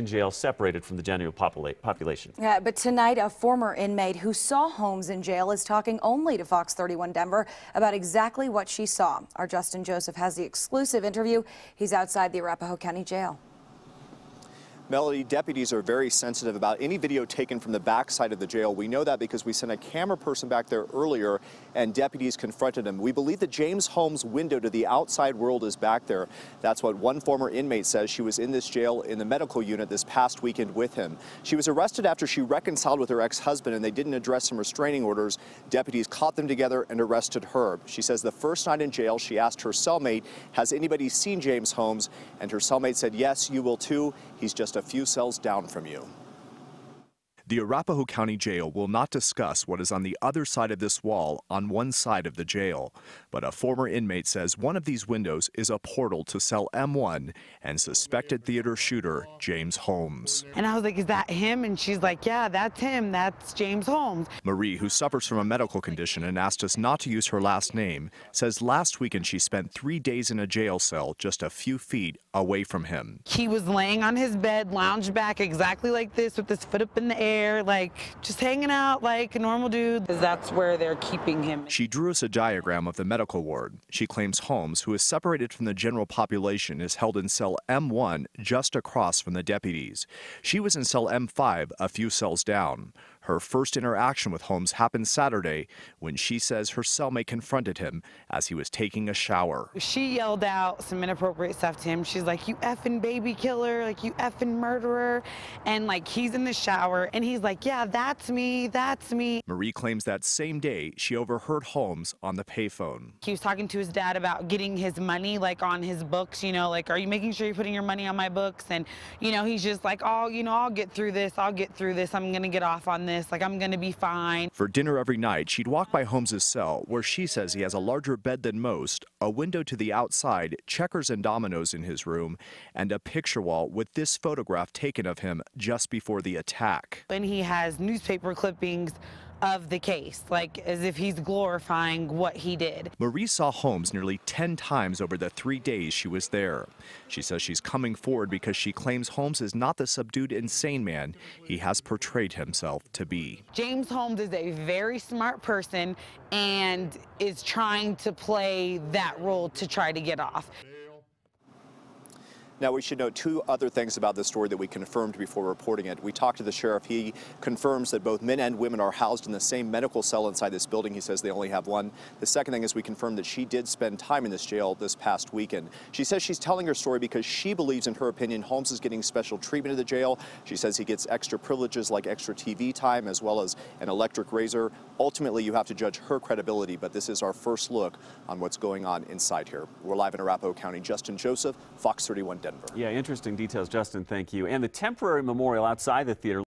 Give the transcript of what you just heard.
In jail, separated from the general population. Yeah, but tonight a former inmate who saw Holmes in jail is talking only to Fox 31 Denver about exactly what she saw. Our Justin Joseph has the exclusive interview. He's outside the Arapahoe County Jail. Melody, deputies are very sensitive about any video taken from the backside of the jail. We know that because we sent a camera person back there earlier and deputies confronted him. We believe that James Holmes' window to the outside world is back there. That's what one former inmate says. She was in this jail in the medical unit this past weekend with him. She was arrested after she reconciled with her ex-husband and they didn't address some restraining orders. Deputies caught them together and arrested her. She says the first night in jail, she asked her cellmate, has anybody seen James Holmes? And her cellmate said, yes, you will too. He's just a few cells down from you. The Arapahoe County Jail will not discuss what is on the other side of this wall on one side of the jail, but a former inmate says one of these windows is a portal to cell M1 and suspected theater shooter James Holmes. And I was like, is that him? And she's like, yeah, that's him. That's James Holmes. Marie, who suffers from a medical condition and asked us not to use her last name, says last weekend she spent 3 days in a jail cell just a few feet away from him. He was laying on his bed, lounged back exactly like this with his foot up in the air, like just hanging out like a normal dude. That's where they're keeping him. She drew us a diagram of the medical ward. She claims Holmes, who is separated from the general population, is held in cell M1 just across from the deputies. She was in cell M5 a few cells down. Her first interaction with Holmes happened Saturday when she says her cellmate confronted him as he was taking a shower. She yelled out some inappropriate stuff to him. She's like, you effing baby killer, like you effing murderer. And like he's in the shower and he's like, yeah, that's me, that's me. Marie claims that same day she overheard Holmes on the payphone. He was talking to his dad about getting his money like on his books, you know, like, are you making sure you're putting your money on my books? And, you know, he's just like, oh, you know, I'll get through this. I'm going to get off on this. Like, I'm going to be fine. For dinner every night, she'd walk by Holmes' cell, where she says he has a larger bed than most, a window to the outside, checkers and dominoes in his room, and a picture wall with this photograph taken of him just before the attack. And he has newspaper clippings of the case, like as if he's glorifying what he did. Marie saw Holmes nearly 10 times over the 3 days she was there. She says she's coming forward because she claims Holmes is not the subdued, insane man he has portrayed himself to be. James Holmes is a very smart person and is trying to play that role to try to get off. Now, we should note two other things about this story that we confirmed before reporting it. We talked to the sheriff. He confirms that both men and women are housed in the same medical cell inside this building. He says they only have one. The second thing is we confirmed that she did spend time in this jail this past weekend. She says she's telling her story because she believes, in her opinion, Holmes is getting special treatment at the jail. She says he gets extra privileges like extra TV time as well as an electric razor. Ultimately, you have to judge her credibility, but this is our first look on what's going on inside here. We're live in Arapahoe County. Justin Joseph, Fox 31 Denver. Yeah, interesting details, Justin. Thank you. And the temporary memorial outside the theater